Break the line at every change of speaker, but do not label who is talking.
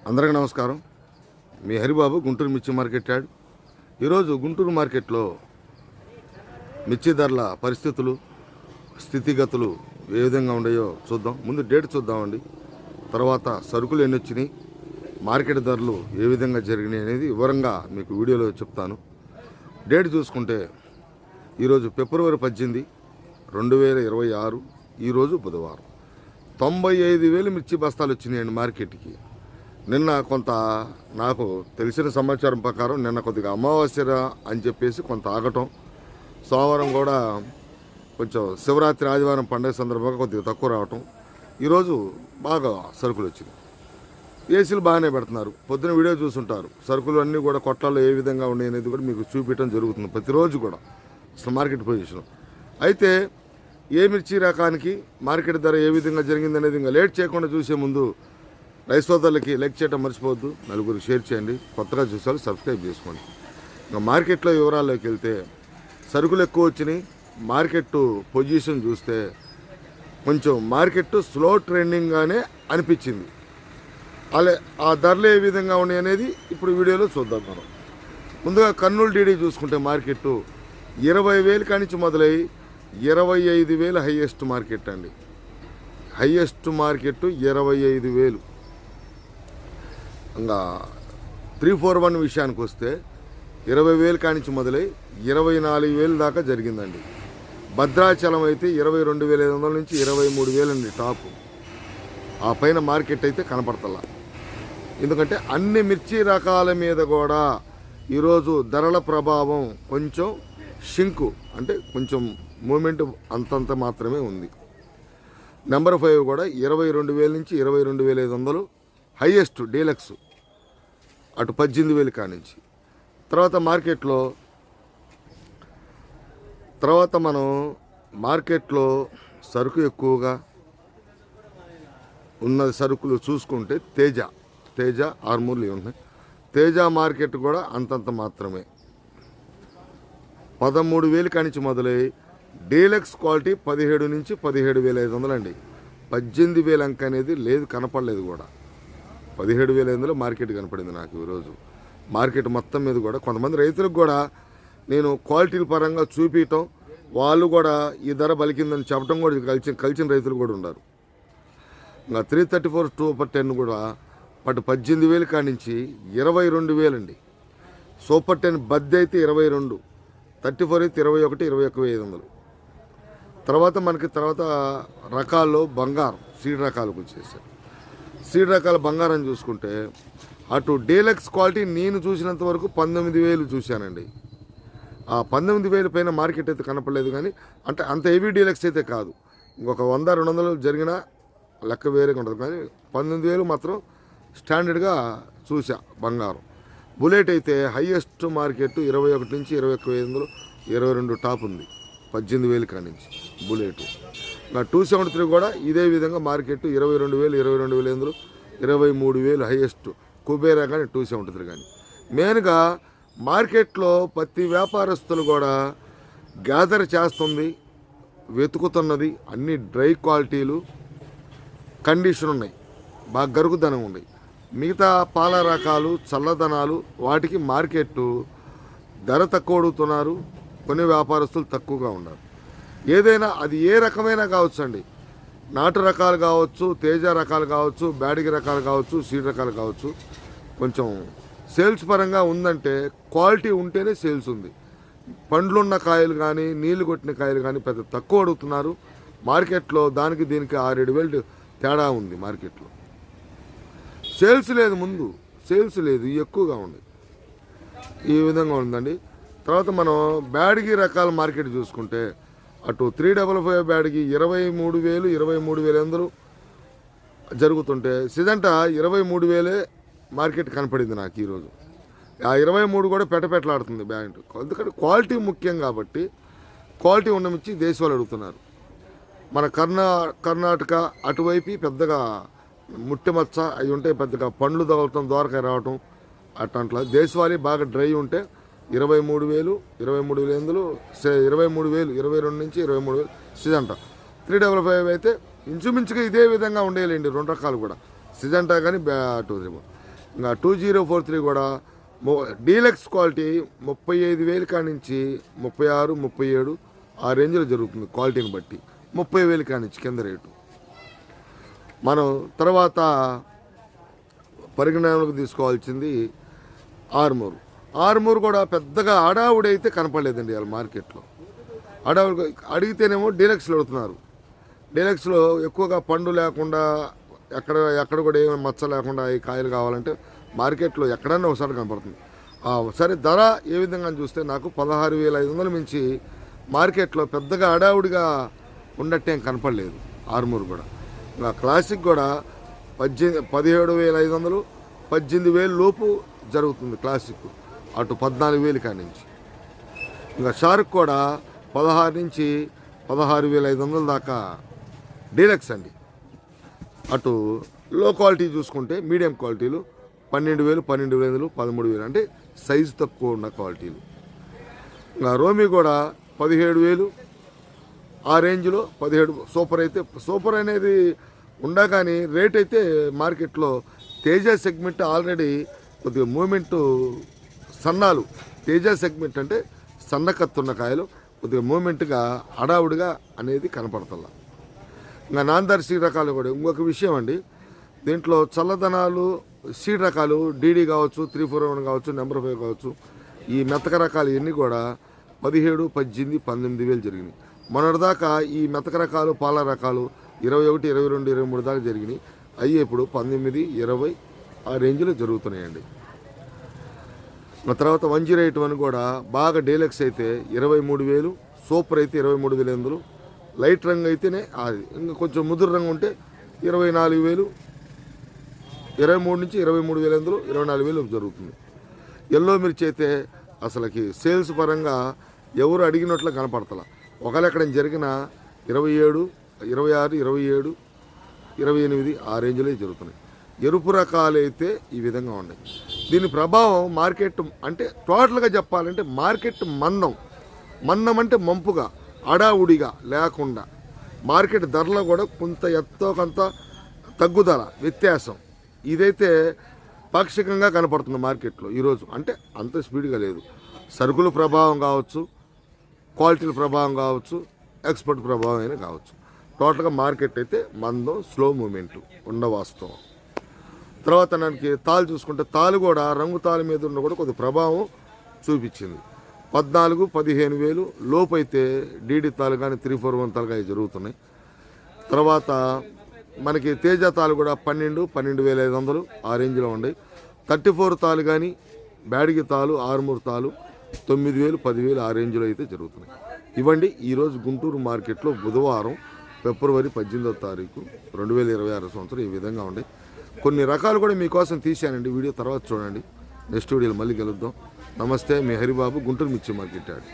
అందరికీ నమస్కారం. మీ హరిబాబు, గుంటూరు మిర్చి మార్కెట్ యార్డ్. ఈరోజు గుంటూరు మార్కెట్లో మిర్చి ధరల పరిస్థితులు, స్థితిగతులు ఏ విధంగా ఉన్నాయో చూద్దాం. ముందు డేట్ చూద్దామండి. తర్వాత సరుకులు ఎన్ని వచ్చినాయి, మార్కెట్ ధరలు ఏ విధంగా జరిగినాయి అనేది వివరంగా మీకు వీడియోలో చెప్తాను. డేట్ చూసుకుంటే ఈరోజు ఫిబ్రవరి 18, 2026. ఈరోజు బుధవారం. 95,000 మిర్చి బస్తాలు వచ్చినాయండి మార్కెట్కి. నిన్న కొంత నాకు తెలిసిన సమాచారం ప్రకారం నిన్న కొద్దిగా అమావాస్య అని చెప్పేసి కొంత ఆగటం, సోమవారం కూడా కొంచెం శివరాత్రి ఆదివారం పండుగ సందర్భంగా కొద్దిగా తక్కువ రావటం, ఈరోజు బాగా సరుకులు వచ్చినాయి. ఏసీలు బాగానే పెడుతున్నారు. పొద్దున వీడియో చూసుంటారు. సరుకులు అన్నీ కూడా కొట్లలో ఏ విధంగా ఉన్నాయి అనేది కూడా మీకు చూపించడం జరుగుతుంది ప్రతిరోజు కూడా అసలు మార్కెట్ పొజిషన్. అయితే ఏ మిర్చి రకానికి మార్కెట్ ధర ఏ విధంగా జరిగింది అనేది ఇంకా లేట్ చేయకుండా చూసే ముందు రైతు సోదరులకి లైక్ చేయడం మర్చిపోవద్దు, నలుగురు షేర్ చేయండి, కొత్తగా చూసారు సబ్స్క్రైబ్ చేసుకోండి. ఇంకా మార్కెట్లో వివరాల్లోకి వెళ్తే సరుకులు ఎక్కువ వచ్చినాయి. మార్కెట్ పొజిషన్ చూస్తే కొంచెం మార్కెట్ స్లో ట్రెండింగ్గానే అనిపించింది. అలా ఆ ధరలు ఏ విధంగా ఉన్నాయి అనేది ఇప్పుడు వీడియోలో చూద్దాం మనం. ముందుగా కర్నూలు డీడీ చూసుకుంటే మార్కెట్ 20,000 కానించి మొదలై 25,000 హైయెస్ట్ మార్కెట్ అండి. Highest market 25,000. ఇంకా 341 విషయానికి వస్తే 20,000 కానించి మొదలై 24,000 దాకా జరిగిందండి. భద్రాచలం అయితే 22,500 నుంచి 23,000 అండి టాప్. ఆ పైన మార్కెట్ అయితే కనపడతలా. ఎందుకంటే అన్ని మిర్చి రకాల మీద కూడా ఈరోజు ధరల ప్రభావం కొంచెం షింకు, అంటే కొంచెం మూమెంట్ అంతంత మాత్రమే ఉంది. నెంబర్ 5 కూడా 22,000 నుంచి 22,500 హైయెస్ట్ డీలక్స్, అటు 18,000 కానించి. తర్వాత మనం మార్కెట్లో సరుకు ఎక్కువగా ఉన్న సరుకులు చూసుకుంటే తేజ ఆర్మూర్లు ఉన్నాయి. తేజ మార్కెట్ కూడా అంతంత మాత్రమే. 13,000 కానించి మొదలై డీలక్స్ క్వాలిటీ 17 నుంచి 17,500 అండి. 18,000 అంక అనేది లేదు, కనపడలేదు కూడా. 17,500 మార్కెట్ కనపడింది నాకు ఈరోజు. మార్కెట్ మొత్తం మీద కూడా కొంతమంది రైతులకు కూడా నేను క్వాలిటీల పరంగా చూపించటం, వాళ్ళు కూడా ఈ ధర బలికిందని చెప్పడం కూడా కలిసిన రైతులు కూడా ఉన్నారు. ఇంకా 334 సూపర్ 10 కూడా పట్టు 18,000 కానించి 22,000 అండి. సూపర్ 10 బద్ది అయితే 22, 34 అయితే 21, 21,500. తర్వాత రకాల్లో బంగారం సీడ్ రకాలకు వచ్చేసారు. సీడ్ రకాల బంగారం చూసుకుంటే అటు డీలక్స్ క్వాలిటీ నేను చూసినంత వరకు 19,000 చూశానండి. ఆ 19,000 పైన మార్కెట్ అయితే కనపడలేదు. కానీ అంటే అంత హెవీ డీలక్స్ అయితే కాదు. ఇంకొక 100-200 జరిగినా లెక్క వేరేగా ఉంటుంది. కానీ 19,000 మాత్రం స్టాండర్డ్గా చూసా బంగారం. బుల్లెట్ అయితే హైయెస్ట్ మార్కెట్ 21 నుంచి 21,500, 22 టాప్ ఉంది 18,000 కానించి బుల్లెట్. నా 273 కూడా ఇదే విధంగా మార్కెట్ 22,000, 22,500, 23,000 హైయెస్ట్. కుబేరా కానీ 273 కానీ. మెయిన్గా మార్కెట్లో ప్రతి వ్యాపారస్తులు కూడా గ్యాదర్ చేస్తుంది, వెతుకుతున్నది అన్ని డ్రై క్వాలిటీలు కండిషన్ ఉన్నాయి, బాగా గరుకుదనం ఉన్నాయి. మిగతా పాల రకాలు చల్లదనాలు వాటికి మార్కెట్ ధర తక్కువ అడుగుతున్నారు, కొన్ని వ్యాపారస్తులు తక్కువగా ఉన్నారు. ఏదైనా అది ఏ రకమైనా కావచ్చు అండి, నాటు రకాలు కావచ్చు, తేజ రకాలు కావచ్చు, బ్యాడిగి రకాలు కావచ్చు, సీడ్ రకాలు కావచ్చు. కొంచెం సేల్స్ పరంగా ఉందంటే క్వాలిటీ ఉంటేనే సేల్స్ ఉంది. పండ్లున్న కాయలు కానీ నీళ్లు కొట్టిన కాయలు కానీ పెద్ద తక్కువ అడుగుతున్నారు మార్కెట్లో. దానికి దీనికి 6-7 తేడా ఉంది మార్కెట్లో. సేల్స్ లేదు, ముందు సేల్స్ లేదు, ఎక్కువగా ఉంది. ఈ విధంగా ఉందండి. తర్వాత మనం బ్యాడిగి రకాల మార్కెట్ చూసుకుంటే అటు 355 బ్యాడిగి 23,000, 23,500 జరుగుతుంటే సిజంటా 23,000 మార్కెట్ కనపడింది నాకు ఈరోజు. ఆ 23 కూడా పెట్టలాడుతుంది బ్యాండ్. ఎందుకంటే క్వాలిటీ ముఖ్యం కాబట్టి క్వాలిటీ ఉన్న మిర్చి దేశవాళ్ళు అడుగుతున్నారు. మన కర్ణాటక అటువైపు పెద్దగా ముట్టెమచ్చ అవి ఉంటాయి, పెద్దగా పండ్లు తగలటం, దోరకాయ రావటం అట్లా. దేశవాళీ బాగా డ్రై ఉంటే 23,000, 23,500, 23,000, 22 నుంచి 23,000 సిజంటా. 355 అయితే ఇంచుమించుగా ఇదే విధంగా ఉండేయాలండి. 2 రకాలు కూడా సిజంటా కానీ టూరిజం. ఇంకా 2043 కూడా డీలక్స్ క్వాలిటీ 35,000 కాడి నుంచి 36, 37 ఆ రేంజ్లో జరుగుతుంది క్వాలిటీని బట్టి. 30,000 కాడి నుంచి కింద రేటు. మనం తర్వాత పరిగణనలోకి తీసుకోవాల్సింది ఆర్మూర్ కూడా పెద్దగా అడావుడైతే కనపడలేదండి వాళ్ళ మార్కెట్లో. అడావుడు అడిగితేనేమో డీలక్స్లో అడుగుతున్నారు. డీలక్స్లో ఎక్కువగా పండు లేకుండా ఎక్కడ కూడా ఏమైనా మచ్చ లేకుండా ఈ కాయలు కావాలంటే మార్కెట్లో ఎక్కడన్నా ఒకసారి కనపడుతుంది. సరే ధర ఏ విధంగా చూస్తే నాకు 16,500 మించి మార్కెట్లో పెద్దగా అడావుడిగా ఉన్నట్టేం కనపడలేదు. ఆర్మూర్ కూడా ఇంకా క్లాసిక్ కూడా 17,500, 18,000 లోపు జరుగుతుంది క్లాసిక్. అటు 14,000 కాడి నుంచి. ఇంకా షార్క్ కూడా 16 నుంచి 16,500 దాకా డీలక్స్ అండి. అటు లో క్వాలిటీ చూసుకుంటే మీడియం క్వాలిటీలు 12,000, 12,500, 13,000 అంటే సైజు తక్కువ ఉన్న క్వాలిటీలు. ఇంకా రోమి కూడా 17,000 ఆ రేంజ్లో 17. సూపర్ అనేది ఉండా కానీ రేట్ అయితే మార్కెట్లో తేజ సెగ్మెంట్ ఆల్రెడీ కొద్దిగా మూమెంటు సన్నాలు. తేజ సెగ్మెంట్ అంటే సన్నకత్తున్న కాయలు కొద్దిగా మూమెంట్గా అడావుడిగా అనేది కనపడతల్లా. ఇంకా నాందర్ సీడ్ రకాలు కూడా ఇంకొక విషయం అండి. దీంట్లో చల్లదనాలు సీడ్ రకాలు డీడీ కావచ్చు, 341 కావచ్చు, నెంబర్ 5 కావచ్చు, ఈ మెతక రకాలు ఇవన్నీ కూడా 17, 18, 19,000 జరిగినాయి. మొన్నటిదాకా ఈ మెతక రకాలు పాల రకాలు 21, 22, 23 దాకా జరిగినాయి. అవి ఇప్పుడు 19, 20 ఆ రేంజ్లో జరుగుతున్నాయండి. తర్వాత 108 కూడా బాగా డీలక్స్ అయితే 23,000, సూపర్ అయితే 23,500, లైట్ రంగు అయితేనే అది. ఇంకా కొంచెం ముదురు రంగు ఉంటే 24,000, 23 నుంచి 23,500, 24,000 జరుగుతుంది. ఎల్లో మిర్చి అయితే అసలుకి సేల్స్ పరంగా ఎవరు అడిగినట్లు కనపడతలా. ఒకవేళ ఎక్కడ జరిగిన 27, 26, 27, 28 ఆ రేంజ్లో జరుగుతున్నాయి. ఎరుపు రకాలు అయితే ఈ విధంగా ఉన్నాయి. దీని ప్రభావం మార్కెట్ అంటే టోటల్గా చెప్పాలంటే మార్కెట్ మందం అంటే మంపుగా అడావుడిగా లేకుండా మార్కెట్ ధరలో కూడా కొంత ఎంతో కొంత తగ్గుదల వ్యత్యాసం ఇదైతే పాక్షికంగా కనపడుతుంది మార్కెట్లో ఈరోజు. అంటే అంత స్పీడ్గా లేదు. సరుకుల ప్రభావం కావచ్చు, క్వాలిటీల ప్రభావం కావచ్చు, ఎక్స్పోర్ట్ ప్రభావం అయినా కావచ్చు. టోటల్గా మార్కెట్ అయితే మందం, స్లో మూమెంట్ ఉన్న వాస్తవం. తర్వాత నాకు తాలు చూసుకుంటే తాలు కూడా రంగు తాలు మీద ఉన్న కూడా కొద్ది ప్రభావం చూపించింది. 14, 15,000 లోపు అయితే డీడీ తాలు కానీ 341 తాలు కానీ జరుగుతున్నాయి. తర్వాత మనకి తేజ తాలు కూడా 12, 12,500 ఆ రేంజ్లో ఉన్నాయి. 34 తాలు కానీ బ్యాడిగి తాలు, ఆర్మూర్ తాలు 9,000, 10,000 ఆ రేంజ్లో అయితే జరుగుతున్నాయి. ఇవ్వండి ఈరోజు గుంటూరు మార్కెట్లో బుధవారం ఫిబ్రవరి 18వ తారీఖు 2026 సంవత్సరం ఈ విధంగా ఉండే. కొన్ని రకాలు కూడా మీకోసం తీశానండి. వీడియో తర్వాత చూడండి. నెక్స్ట్ వీడియోలో మళ్ళీ కలుద్దాం. నమస్తే, మీ హరిబాబు, గుంటూరు మిర్చి మార్కెట్ యార్డ్.